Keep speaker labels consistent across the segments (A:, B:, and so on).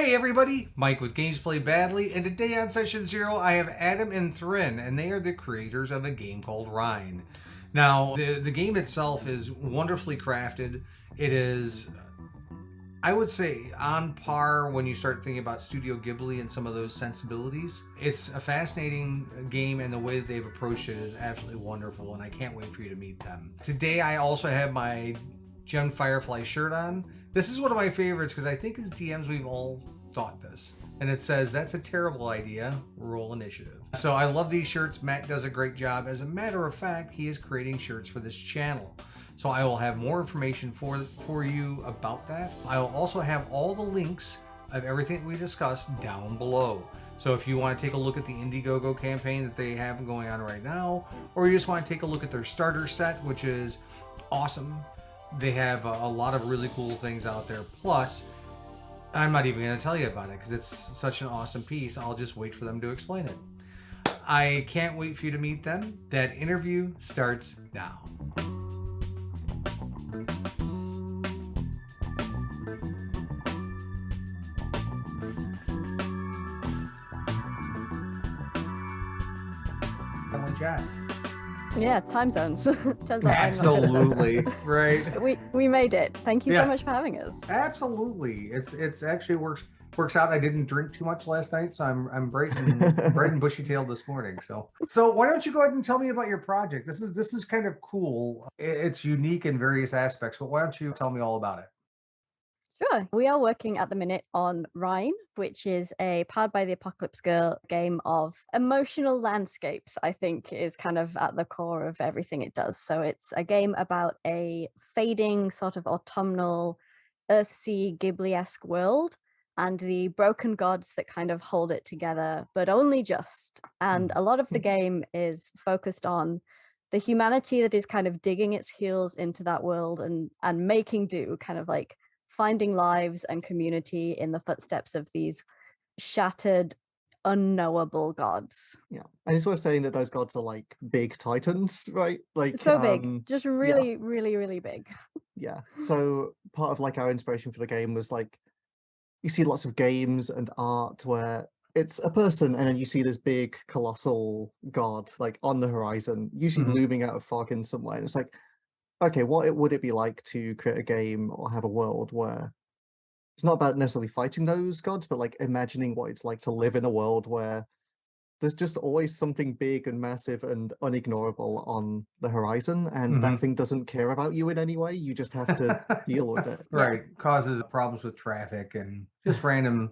A: Hey everybody, Mike with Games Play Badly, and today on Session 0 I have Adam and Thrin, and they are the creators of a game called Ryne. Now, the game itself is wonderfully crafted. It is, I would say, on par when you start thinking about Studio Ghibli and some of those sensibilities. It's a fascinating game, and the way that they've approached it is absolutely wonderful, and I can't wait for you to meet them. Today I also have my Gem Firefly shirt on. This is one of my favorites because I think as DMs we've all thought this. And it says, that's a terrible idea, roll initiative. So I love these shirts. Matt does a great job. As a matter of fact, he is creating shirts for this channel. So I will have more information for you about that. I will also have all the links of everything that we discussed down below. So if you want to take a look at the Indiegogo campaign that they have going on right now, or you just want to take a look at their starter set, which is awesome. They have a lot of really cool things out there. Plus, I'm not even going to tell you about it because it's such an awesome piece. I'll just wait for them to explain it. I can't wait for you to meet them. That interview starts now. Chat.
B: Yeah, time zones. Turns out
A: Absolutely. Right.
B: We made it. Thank you
A: Yes.
B: so much for having us.
A: Absolutely. It's actually works out. I didn't drink too much last night, so I'm bright and bushy tailed this morning. So why don't you go ahead and tell me about your project? This is kind of cool. It's unique in various aspects, but why don't you tell me all about it?
B: Sure. We are working at the minute on Ryne, which is a Powered by the Apocalypse Girl game of emotional landscapes, I think is kind of at the core of everything it does. So it's a game about a fading sort of autumnal Earthsea Ghibli-esque world and the broken gods that kind of hold it together, but only just. And a lot of the game is focused on the humanity that is kind of digging its heels into that world and making do, kind of like finding lives and community in the footsteps of these shattered, unknowable gods.
C: Yeah, and it's worth saying that those gods are like big titans, right? Like
B: so big, just really, really, really big.
C: Yeah. So part of like our inspiration for the game was like, you see lots of games and art where it's a person and then you see this big colossal god like on the horizon, usually looming out of fog in some way. And it's like, okay, what would it be like to create a game or have a world where it's not about necessarily fighting those gods, but like imagining what it's like to live in a world where there's just always something big and massive and unignorable on the horizon, and that thing doesn't care about you in any way. You just have to deal with it.
A: Right. Causes problems with traffic and just random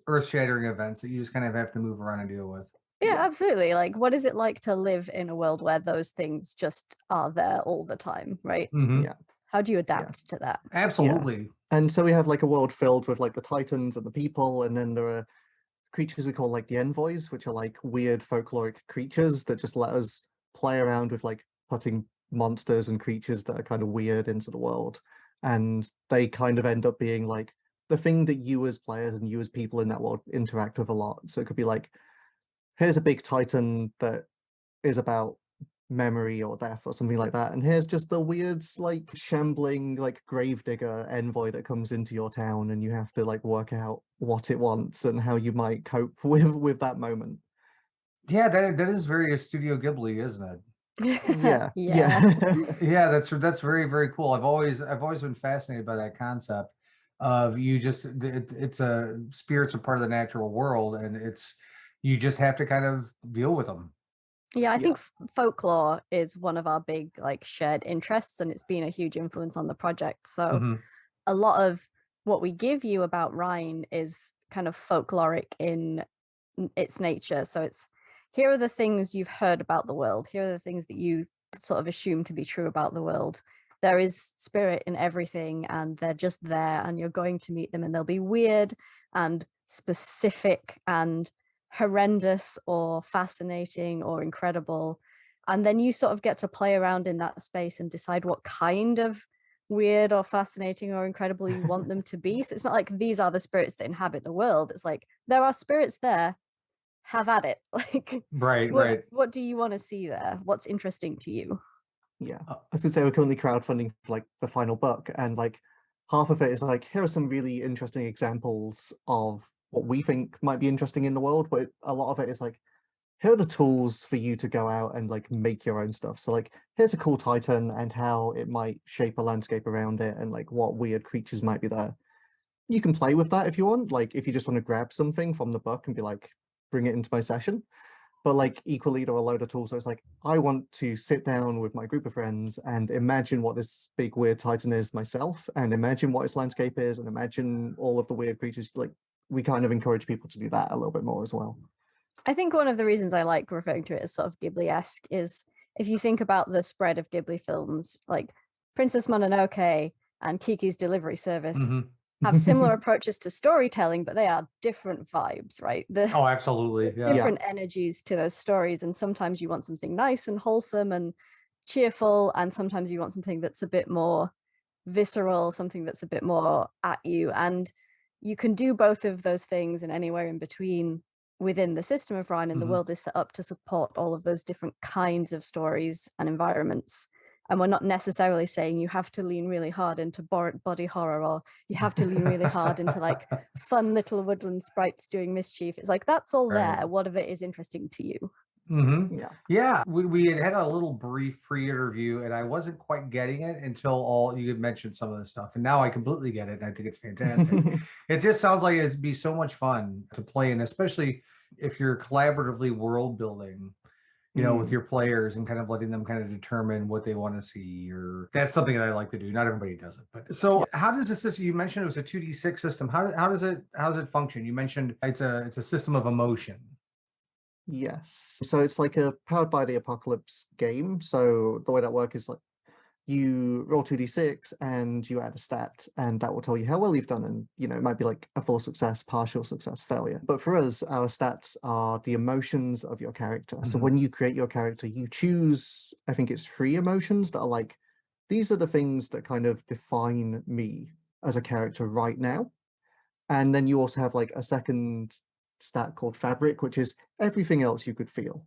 A: earth-shattering events that you just kind of have to move around and deal with.
B: Yeah, absolutely. Like, what is it like to live in a world where those things just are there all the time, right?
C: Yeah.
B: How do you adapt to that?
A: Absolutely.
C: Yeah. And so we have like a world filled with like the titans and the people, and then there are creatures we call like the envoys, which are like weird folkloric creatures that just let us play around with like putting monsters and creatures that are kind of weird into the world. And they kind of end up being like the thing that you as players and you as people in that world interact with a lot. So it could be like, here's a big titan that is about memory or death or something like that, and here's just the weird like shambling like gravedigger envoy that comes into your town, and you have to like work out what it wants and how you might cope with that moment.
A: Yeah, that is very Studio Ghibli, isn't it?
C: Yeah.
A: Yeah, that's very, very cool. I've always been fascinated by that concept of it's a spirits are part of the natural world, and you just have to kind of deal with them.
B: Yeah, I think folklore is one of our big like shared interests, and it's been a huge influence on the project. So a lot of what we give you about Ryne is kind of folkloric in its nature. So it's, here are the things you've heard about the world. Here are the things that you sort of assume to be true about the world. There is spirit in everything, and they're just there, and you're going to meet them, and they'll be weird and specific and horrendous or fascinating or incredible. And then you sort of get to play around in that space and decide what kind of weird or fascinating or incredible you want them to be. So it's not like these are the spirits that inhabit the world. It's like, there are spirits there, have at it. Like,
A: right.
B: What do you want to see there? What's interesting to you?
C: Yeah, I was gonna say we're currently crowdfunding for like the final book, and like half of it is like, here are some really interesting examples of what we think might be interesting in the world, but a lot of it is like, here are the tools for you to go out and like make your own stuff. So like, here's a cool Titan and how it might shape a landscape around it and like what weird creatures might be there. You can play with that if you want. Like if you just want to grab something from the book and be like, bring it into my session. But like equally, there are a load of tools. So it's like, I want to sit down with my group of friends and imagine what this big weird Titan is myself, and imagine what its landscape is, and imagine all of the weird creatures. Like we kind of encourage people to do that a little bit more as well.
B: I think one of the reasons I like referring to it as sort of Ghibli-esque is if you think about the spread of Ghibli films, like Princess Mononoke and Kiki's Delivery Service have similar approaches to storytelling, but they are different vibes, right?
A: Oh, absolutely. Yeah.
B: Different energies to those stories. And sometimes you want something nice and wholesome and cheerful, and sometimes you want something that's a bit more visceral, something that's a bit more at you. And you can do both of those things and anywhere in between within the system of Ryne, and the world is set up to support all of those different kinds of stories and environments. And we're not necessarily saying you have to lean really hard into body horror, or you have to lean really hard into like fun little woodland sprites doing mischief. It's like, that's all there. What of it is interesting to you?
A: Yeah. We had a little brief pre-interview, and I wasn't quite getting it until you had mentioned some of this stuff, and now I completely get it, and I think it's fantastic. It just sounds like it'd be so much fun to play, and especially if you're collaboratively world building, with your players and kind of letting them kind of determine what they want to see, or that's something that I like to do. Not everybody does it, but so how does the system? You mentioned it was a 2d6 system. How does it function? You mentioned it's a system of emotion.
C: Yes. So it's like a powered by the apocalypse game. So the way that works is like you roll 2d6 and you add a stat, and that will tell you how well you've done. And it might be like a full success, partial success, failure. But for us, our stats are the emotions of your character. So when you create your character, you choose, I think it's 3 emotions that are like, these are the things that kind of define me as a character right now. And then you also have like a second stat called fabric, which is everything else you could feel.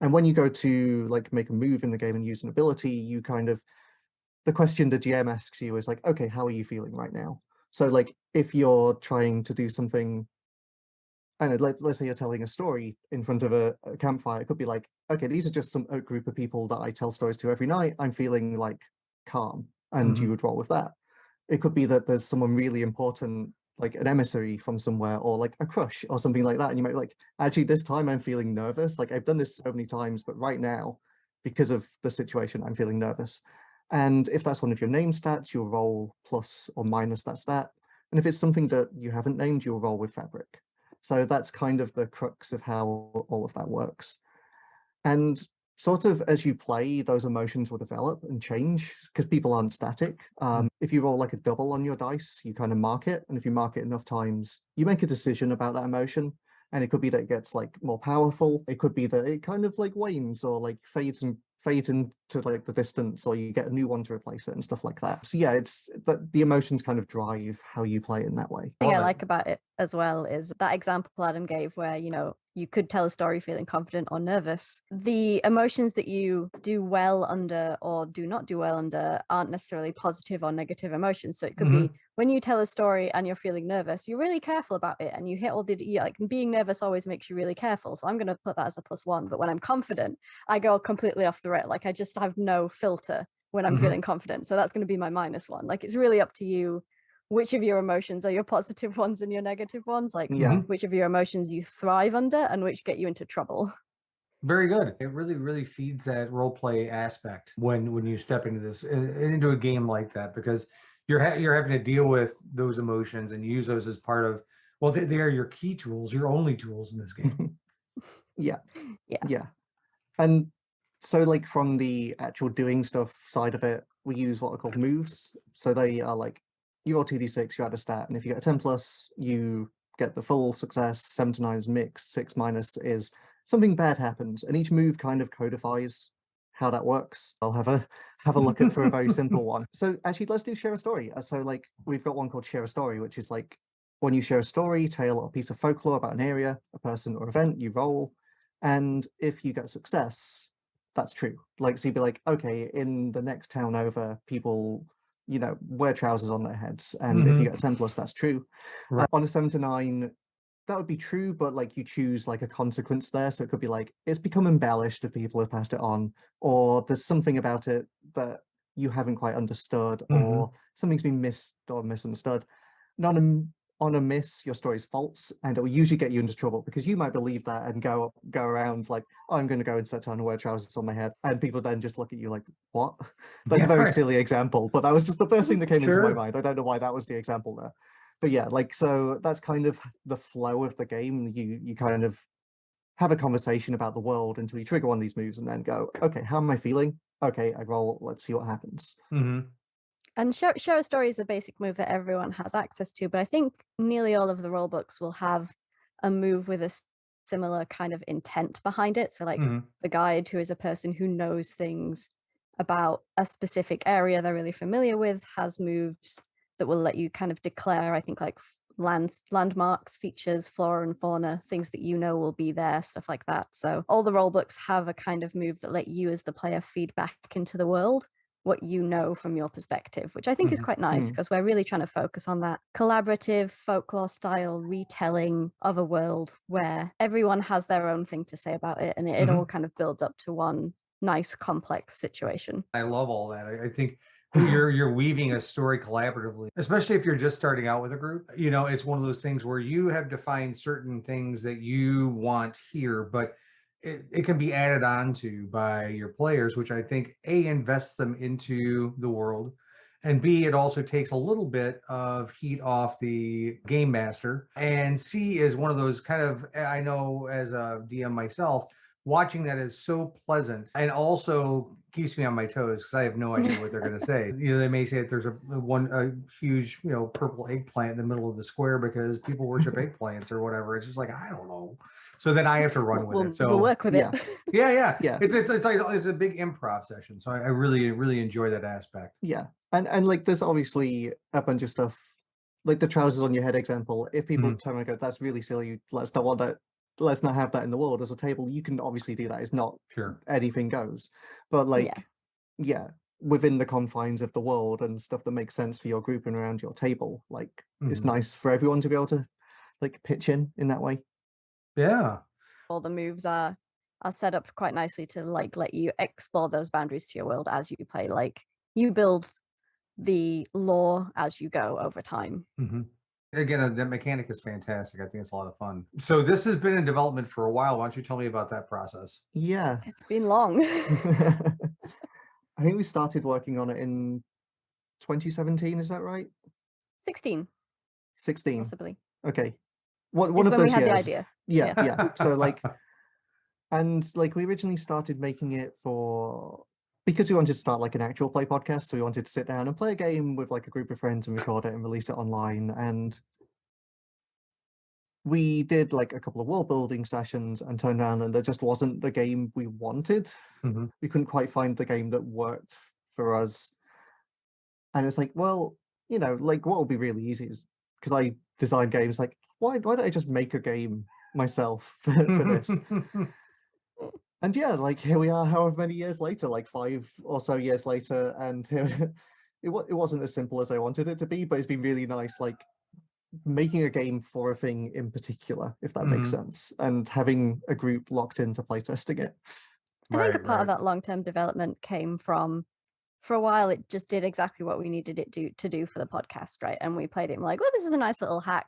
C: And when you go to like make a move in the game and use an ability, you kind of, the question the GM asks you is like, okay, how are you feeling right now? So like if you're trying to do something, I don't know, let's say you're telling a story in front of a campfire, it could be like, okay, these are just a group of people that I tell stories to every night. I'm feeling like calm, and you would roll with that. It could be that there's someone really important, like an emissary from somewhere, or like a crush or something like that, and you might be like, actually this time I'm feeling nervous, like I've done this so many times, but right now because of the situation I'm feeling nervous. And if that's one of your name stats, you'll roll plus or minus that stat, and if it's something that you haven't named, you'll roll with fabric. So that's kind of the crux of how all of that works. And sort of as you play, those emotions will develop and change because people aren't static. If you roll like a double on your dice, you kind of mark it. And if you mark it enough times, you make a decision about that emotion. And it could be that it gets like more powerful. It could be that it kind of like wanes or like fades into like the distance, or you get a new one to replace it and stuff like that. So yeah, it's the emotions kind of drive how you play in that way.
B: The thing I like about it as well is that example Adam gave where, you could tell a story feeling confident or nervous. The emotions that you do well under or do not do well under aren't necessarily positive or negative emotions. So it could be when you tell a story and you're feeling nervous, you're really careful about it, and you hit all the, like, being nervous always makes you really careful. So I'm going to put that as a +1. But when I'm confident, I go completely off the rail. Like I just have no filter when I'm feeling confident. So that's going to be my -1. Like it's really up to you which of your emotions are your positive ones and your negative ones, like which of your emotions you thrive under and which get you into trouble.
A: Very good. It really, really feeds that role play aspect when you step into this, into a game like that, because you're having to deal with those emotions and use those as part of, well, they are your key tools, your only tools in this game.
C: Yeah. And so like from the actual doing stuff side of it, we use what are called moves. So they are like, you roll 2d6, you add a stat, and if you get a 10+, you get the full success. 7 to 9 is mixed, 6- is something bad happens, and each move kind of codifies how that works. I'll have a look at for a very simple one. So actually, let's do share a story. So like we've got one called share a story, which is like when you share a story, tale, or a piece of folklore about an area, a person, or event, you roll, and if you get success, that's true. Like so you'd be like, okay, in the next town over, people wear trousers on their heads, and if you get a 10 plus, that's true.
A: Right.
C: On a 7 to 9, that would be true, but like you choose like a consequence there, so it could be like it's become embellished if people have passed it on, or there's something about it that you haven't quite understood, or something's been missed or misunderstood. Not on a miss, your story's false, and it will usually get you into trouble because you might believe that and go around like, oh, I'm going to go and set down and wear trousers on my head, and people then just look at you like, what? That's a very silly example, but that was just the first thing that came into my mind. I don't know why that was the example there, but yeah, like, so that's kind of the flow of the game. You kind of have a conversation about the world until you trigger one of these moves, and then go, okay, how am I feeling? Okay, I roll. Let's see what happens.
B: And show a story is a basic move that everyone has access to, but I think nearly all of the rule books will have a move with a similar kind of intent behind it. So like the guide, who is a person who knows things about a specific area they're really familiar with, has moves that will let you kind of declare, I think, like landmarks, features, flora and fauna, things that will be there, stuff like that. So all the rule books have a kind of move that let you as the player feed back into the world what you know from your perspective, which I think is quite nice, because we're really trying to focus on that collaborative folklore style retelling of a world where everyone has their own thing to say about it, and it all kind of builds up to one nice complex situation.
A: I love all that. I think you're weaving a story collaboratively, especially if you're just starting out with a group. It's one of those things where you have defined certain things that you want here, but it can be added on to by your players, which I think A, invests them into the world, and B, it also takes a little bit of heat off the game master, and C is one of those kind of, I know as a DM myself, watching that is so pleasant and also keeps me on my toes because I have no idea what they're going to say. They may say that there's a huge, purple eggplant in the middle of the square because people worship eggplants or whatever. It's just like, I don't know. So then I have to run with it. So
B: we'll work with it.
A: Yeah. It's a big improv session. So I really, really enjoy that aspect.
C: Yeah. And like, there's obviously a bunch of stuff, like the trousers on your head example. If people turn and go, that's really silly, let's not want that, let's not have that in the world as a table, you can obviously do that. It's not anything goes, but like, within the confines of the world and stuff that makes sense for your group and around your table, like it's nice for everyone to be able to like pitch in that way.
A: Yeah.
B: All the moves are set up quite nicely to like let you explore those boundaries to your world as you play. Like you build the lore as you go over time.
A: Again, the mechanic is fantastic. I think it's a lot of fun. So this has been in development for a while. Why don't you tell me about that process?
C: Yeah.
B: It's been long.
C: I think we started working on it in 2017, is that right?
B: 16. Possibly.
C: Okay. One
B: it's
C: of
B: when
C: those
B: we had
C: years.
B: the idea.
C: Yeah. So like, and like we originally started making it because we wanted to start like an actual play podcast. So we wanted to sit down and play a game with like a group of friends and record it and release it online. And we did like a couple of world building sessions and turned around and there just wasn't the game we wanted. We couldn't quite find the game that worked for us. And it's like, well, like what would be really easy is, because I design games, like why don't I just make a game myself for this? And yeah, like here we are however many years later, like 5 or so years later, and it wasn't as simple as I wanted it to be, but it's been really nice, like making a game for a thing in particular, if that makes sense, and having a group locked into playtesting it.
B: I think a part of that long-term development came from, for a while, it just did exactly what we needed it to do for the podcast, right? And we played it and we're like, well, this is a nice little hack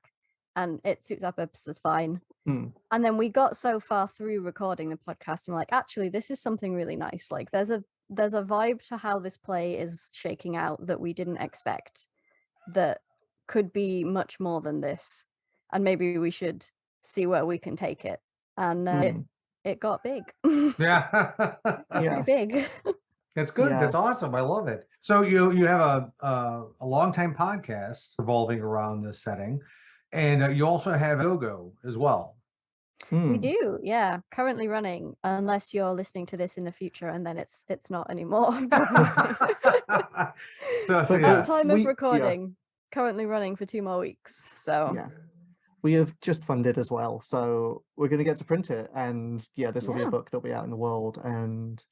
B: and it suits our purposes fine. And then we got so far through recording the podcast and we're like, actually, this is something really nice. Like there's a vibe to how this play is shaking out that we didn't expect, that could be much more than this. And maybe we see where we can take it. And it got big.
A: Pretty
B: big.
A: That's good. Yeah. That's awesome. I love it. So you have a long time podcast revolving around this setting, and you also have Go as well.
B: We do, yeah. Currently running, unless you're listening to this in the future, and then it's not anymore. But at time of recording, currently running for 2 more weeks. So
C: yeah. We have just funded as well, so we're going to get to print it, and this will be a book that'll be out in the world, and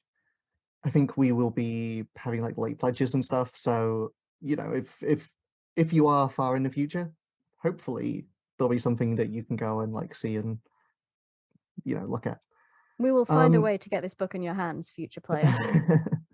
C: I think we will be having like late pledges and stuff. So you know, if you are far in the future, hopefully there'll be something that you can go and like see and, you know, look at.
B: We will find a way to get this book in your hands, future player.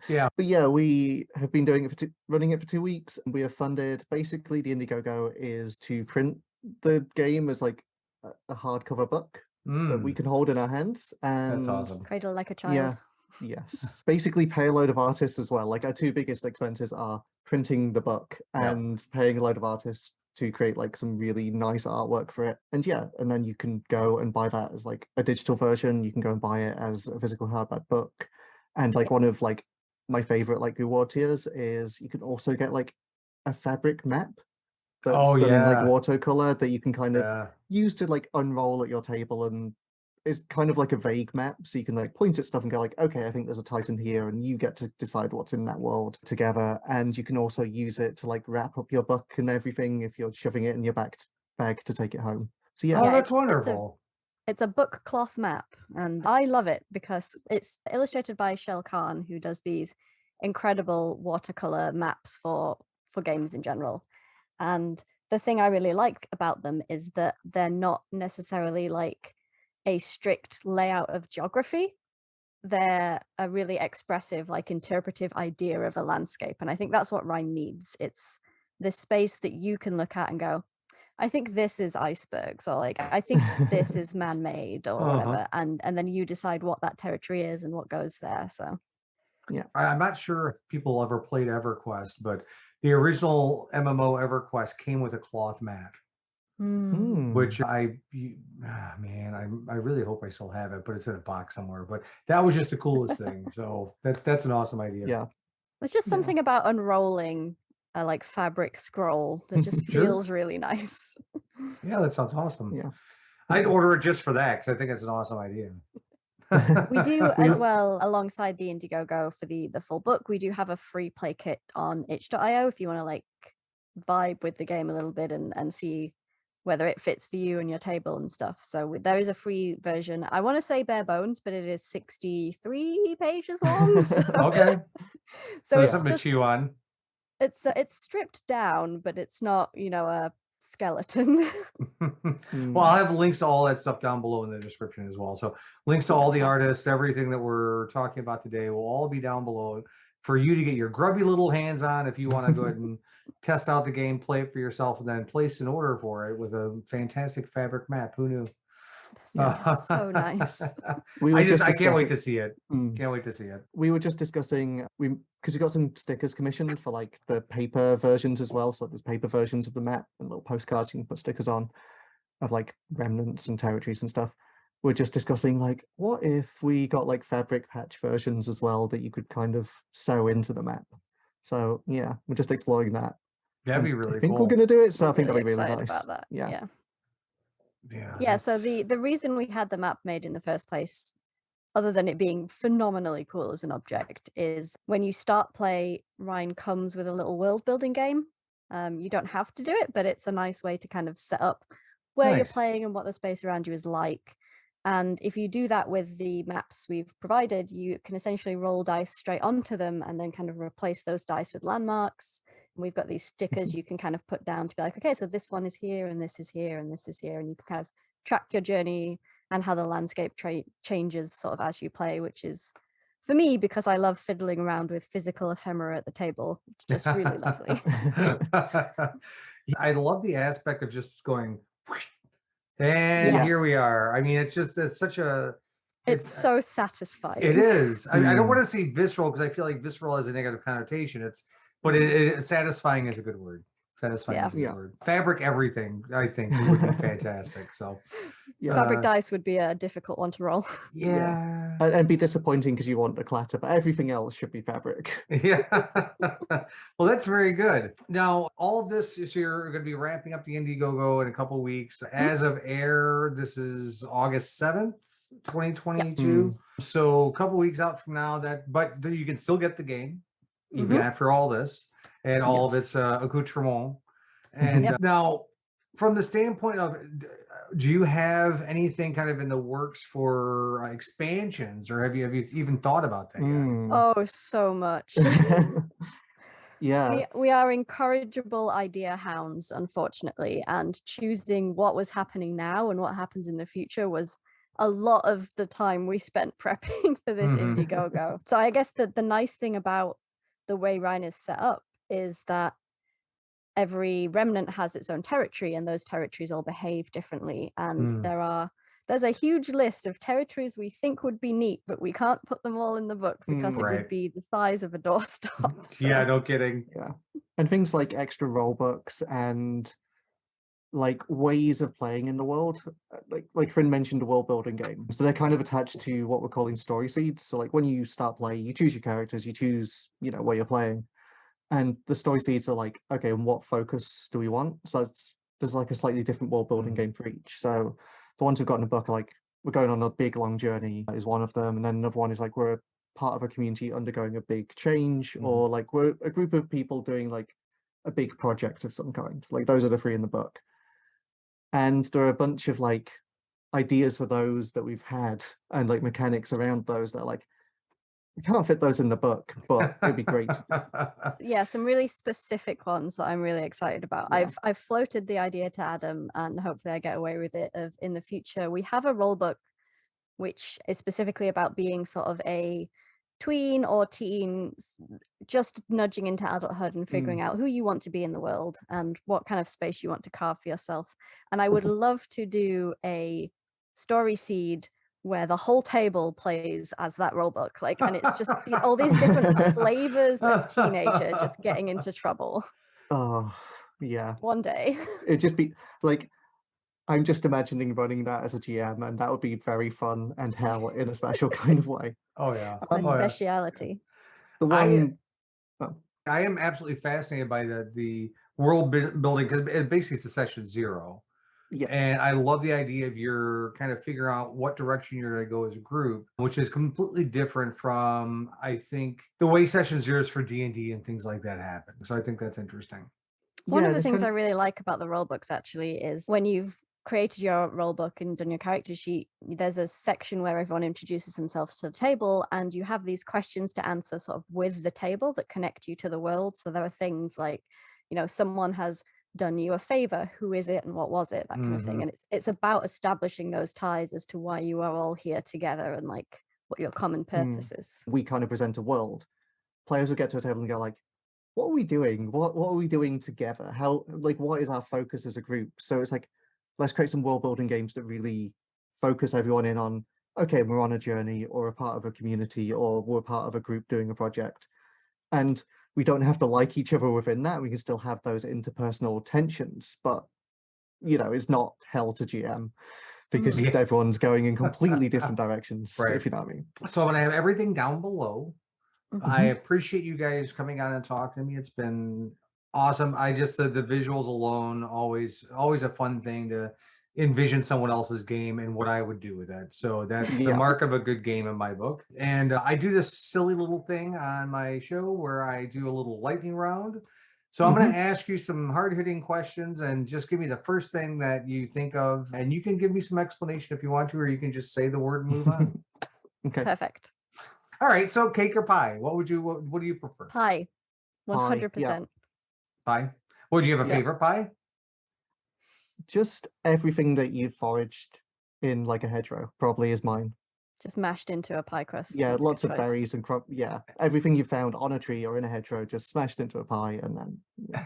A: Yeah.
C: But yeah, we have been doing it for running it for 2 weeks, and we have funded. Basically, the Indiegogo is to print the game as like a hardcover book that we can hold in our hands, and
A: That's awesome.
B: Cradle like a child.
C: yeah, yes, basically pay a load of artists as well. Like our two biggest expenses are printing the book and paying a load of artists to create like some really nice artwork for it. And yeah, and then you can go and buy that as like a digital version. You can go and buy it as a physical hardback book. And like one of like my favorite like reward tiers is you can also get like a fabric map that's done in like watercolor that you can kind of use to like unroll at your table, and it's kind of like a vague map, so you can like point at stuff and go like, okay, I think there's a Titan here, and you get to decide what's in that world together. And you can also use it to like wrap up your book and everything if you're shoving it in your bag to take it home. So yeah,
A: that's wonderful.
B: It's a book cloth map, and I love it because it's illustrated by Shel Khan, who does these incredible watercolor maps for games in general. And the thing I really like about them is that they're not necessarily like a strict layout of geography. They're a really expressive, like interpretive idea of a landscape. And I think that's what Ryne needs. It's this space that you can look at and go, I think this is icebergs, or like, I think this is man-made or whatever. And then you decide what that territory is and what goes there. So
C: yeah.
A: I'm not sure if people ever played EverQuest, but the original MMO EverQuest came with a cloth mat. Which I really hope I still have it, but it's in a box somewhere. But that was just the coolest thing. So that's an awesome idea.
C: Yeah,
B: there's just something about unrolling a like fabric scroll that just feels really nice.
A: Yeah, that sounds awesome.
C: Yeah,
A: I'd order it just for that because I think it's an awesome idea.
B: We do as well, alongside the Indiegogo for the full book, we do have a free play kit on itch.io if you want to like vibe with the game a little bit and see whether it fits for you and your table and stuff. So there is a free version. I want to say bare bones, but it is 63 pages long. So,
A: okay.
B: So
A: there's
B: it's
A: something
B: just,
A: to chew on.
B: It's stripped down, but it's not, you know, a skeleton.
A: Well, I'll have links to all that stuff down below in the description as well. So links to all the artists, everything that we're talking about today will all be down below for you to get your grubby little hands on if you want to go ahead and test out the game, play it for yourself, and then place an order for it with a fantastic fabric map. Who knew?
B: So nice.
A: I can't wait to see it. Can't wait to see it.
C: We were just discussing because we got some stickers commissioned for like the paper versions as well. So there's paper versions of the map and little postcards you can put stickers on of like remnants and territories and stuff. We're just discussing like, what if we got like fabric patch versions as well that you could kind of sew into the map? So yeah, we're just exploring that.
A: That'd be really cool.
C: I think we're going to do it, so
B: we're
C: I think
B: really
C: that'll be really
B: nice.
C: About
B: that.
C: Yeah.
B: Yeah. So the reason we had the map made in the first place, other than it being phenomenally cool as an object, is when you start play, Ryne comes with a little world building game. You don't have to do it, but it's a nice way to kind of set up where you're playing and what the space around you is like. And if you do that with the maps we've provided, you can essentially roll dice straight onto them and then kind of replace those dice with landmarks. And we've got these stickers you can kind of put down to be like, okay, so this one is here and this is here and this is here. And you can kind of track your journey and how the landscape changes sort of as you play, which is, for me, because I love fiddling around with physical ephemera at the table, it's just really lovely.
A: I love the aspect of just going, and here we are. I mean, it's so
B: satisfying.
A: It is. I don't want to say visceral because I feel like visceral has a negative connotation. But satisfying is a good word. Satisfying is a good word. Fabric everything, I think, would be fantastic. So
B: fabric dice would be a difficult one to roll.
A: Yeah.
C: And be disappointing because you want the clatter, but everything else should be fabric.
A: Yeah. Well, that's very good. Now, all of this is you're going to be wrapping up the Indiegogo in a couple of weeks. As of air, this is August 7th, 2022. So a couple of weeks out from now, but you can still get the game even after all this and all of its accoutrement. And now, from the standpoint of, do you have anything kind of in the works for expansions, or have you even thought about that yet?
B: Oh, so much.
C: Yeah.
B: We are incorrigible idea hounds, unfortunately, and choosing what was happening now and what happens in the future was a lot of the time we spent prepping for this Indiegogo. So I guess that the nice thing about the way Ryne is set up is that every remnant has its own territory, and those territories all behave differently. And there's a huge list of territories we think would be neat, but we can't put them all in the book because it would be the size of a doorstop. So.
A: Yeah, no kidding.
C: Yeah. And things like extra role books and like ways of playing in the world, like Finn mentioned, a world building game, so they're kind of attached to what we're calling story seeds. So like when you start playing, you choose your characters, you choose, you know, where you're playing, and the story seeds are like, okay, and what focus do we want? So there's like a slightly different world building game for each. So the ones we've got in the book are like, we're going on a big long journey is one of them, and then another one is like we're part of a community undergoing a big change, or like we're a group of people doing like a big project of some kind. Like those are the three in the book. And there are a bunch of like ideas for those that we've had and like mechanics around those that are like, we can't fit those in the book, but it'd be great.
B: Yeah, some really specific ones that I'm really excited about.
C: Yeah.
B: I've floated the idea to Adam, and hopefully I get away with it, of in the future we have a rule book which is specifically about being sort of a tween or teen, just nudging into adulthood and figuring out who you want to be in the world and what kind of space you want to carve for yourself. And I would love to do a story seed where the whole table plays as that rule book, like, and it's just all these different flavors of teenager just getting into trouble.
C: Oh yeah,
B: one day.
C: It'd just be like, I'm just imagining running that as a GM, and that would be very fun and hell in a special kind of way.
A: Oh yeah,
B: It's my speciality.
C: The one
A: I am absolutely fascinated by the world building, because basically it's a session 0.
C: Yeah.
A: And I love the idea of you're kind of figuring out what direction you're going to go as a group, which is completely different from, I think, the way session 0s for D&D and things like that happen. So I think that's interesting.
B: One of the things I really like about the rule books actually is when you've created your role book and done your character sheet, there's a section where everyone introduces themselves to the table, and you have these questions to answer sort of with the table that connect you to the world. So there are things like, you know, someone has done you a favor, who is it and what was it, that kind of thing. And it's about establishing those ties as to why you are all here together and like what your common purpose is.
C: We kind of present a world. Players will get to a table and go like, what are we doing? What are we doing together? How, like, what is our focus as a group? So it's like, let's create some world building games that really focus everyone in on, okay, we're on a journey or a part of a community or we're part of a group doing a project. And we don't have to like each other within that. We can still have those interpersonal tensions, but, you know, it's not hell to GM because everyone's going in completely different directions, if you know what I mean. So
A: I'm going to have everything down below. I appreciate you guys coming on and talking to me. It's been awesome. I just, the visuals alone, always a fun thing to envision someone else's game and what I would do with that. So that's the mark of a good game in my book. And I do this silly little thing on my show where I do a little lightning round. So I'm going to ask you some hard-hitting questions and just give me the first thing that you think of. And you can give me some explanation if you want to, or you can just say the word and move on.
C: Okay.
B: Perfect.
A: All right, so cake or pie? What do you prefer?
B: Pie, 100%.
C: Yeah.
A: Pie. Well, do you have a favorite pie?
C: Just everything that you've foraged in like a hedgerow probably is mine.
B: Just mashed into a pie crust.
C: Yeah, lots of berries and everything you found on a tree or in a hedgerow just smashed into a pie, and then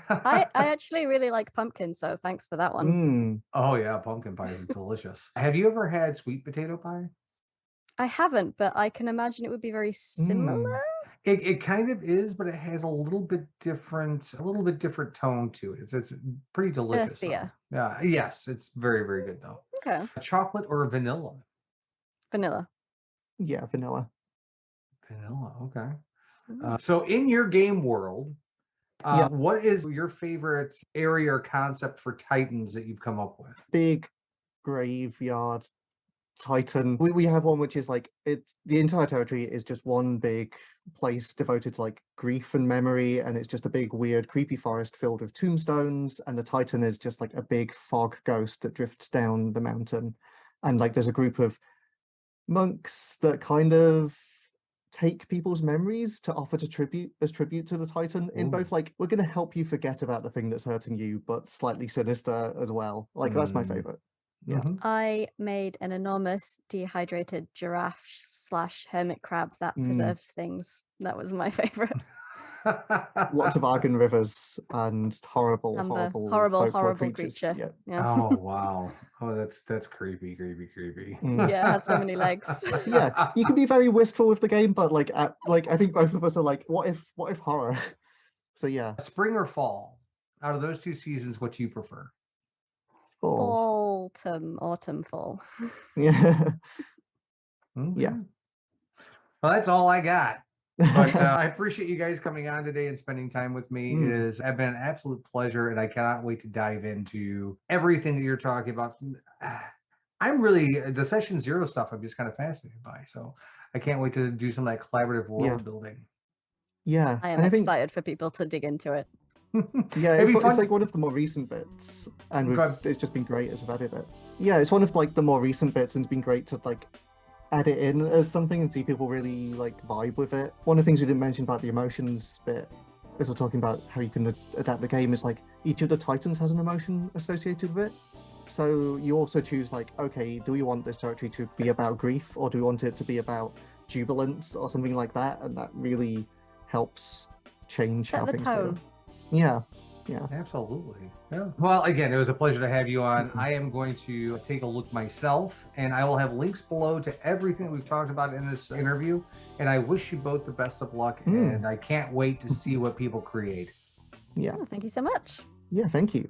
B: I actually really like pumpkin, so thanks for that one.
A: Oh yeah, pumpkin pie is delicious. Have you ever had sweet potato pie?
B: I haven't, but I can imagine it would be very similar.
A: It kind of is, but it has a little bit different tone to it. It's pretty delicious.
B: Yeah.
A: Yes, it's very, very good though.
B: Okay.
A: Chocolate or vanilla?
B: Vanilla.
C: Yeah, vanilla.
A: Vanilla, okay. So in your game world, what is your favorite area or concept for Titans that you've come up with?
C: Big graveyard Titan. We have one which is like, it's the entire territory is just one big place devoted to like grief and memory, and it's just a big weird creepy forest filled with tombstones, and the Titan is just like a big fog ghost that drifts down the mountain, and like there's a group of monks that kind of take people's memories to offer to tribute to the Titan in both like, we're going to help you forget about the thing that's hurting you, but slightly sinister as well. Like that's my favorite. Yeah.
B: I made an enormous dehydrated giraffe / hermit crab that preserves things. That was my favorite.
C: Lots of Argon rivers and horrible folklore creatures.
B: creature. Yeah.
A: Oh wow. Oh, that's creepy.
B: Yeah, it had so many legs.
C: Yeah, you can be very wistful with the game, but like I think both of us are like, what if horror? So yeah.
A: Spring or fall? Out of those two seasons, what do you prefer?
C: Fall.
B: Autumn, fall.
C: Yeah.
A: Yeah. Well, that's all I got. But I appreciate you guys coming on today and spending time with me. It has been an absolute pleasure, and I cannot wait to dive into everything that you're talking about. I'm really, the Session Zero stuff I'm just kind of fascinated by. So I can't wait to do some of that collaborative world building.
C: Yeah.
B: I am excited for people to dig into it.
C: Yeah, it's like one of the more recent bits, and it's just been great as we've added it. Yeah, it's one of like the more recent bits, and it's been great to like add it in as something and see people really like vibe with it. One of the things we didn't mention about the emotions bit, as we're talking about how you can adapt the game, is like each of the Titans has an emotion associated with it. So you also choose like, okay, do we want this territory to be about grief, or do we want it to be about jubilance or something like that? And that really helps change how things feel. Yeah.
A: Absolutely. Yeah. Well, again, it was a pleasure to have you on. I am going to take a look myself, and I will have links below to everything we've talked about in this interview. And I wish you both the best of luck, and I can't wait to see what people create.
C: Yeah.
B: Thank you so much.
C: Yeah, thank you.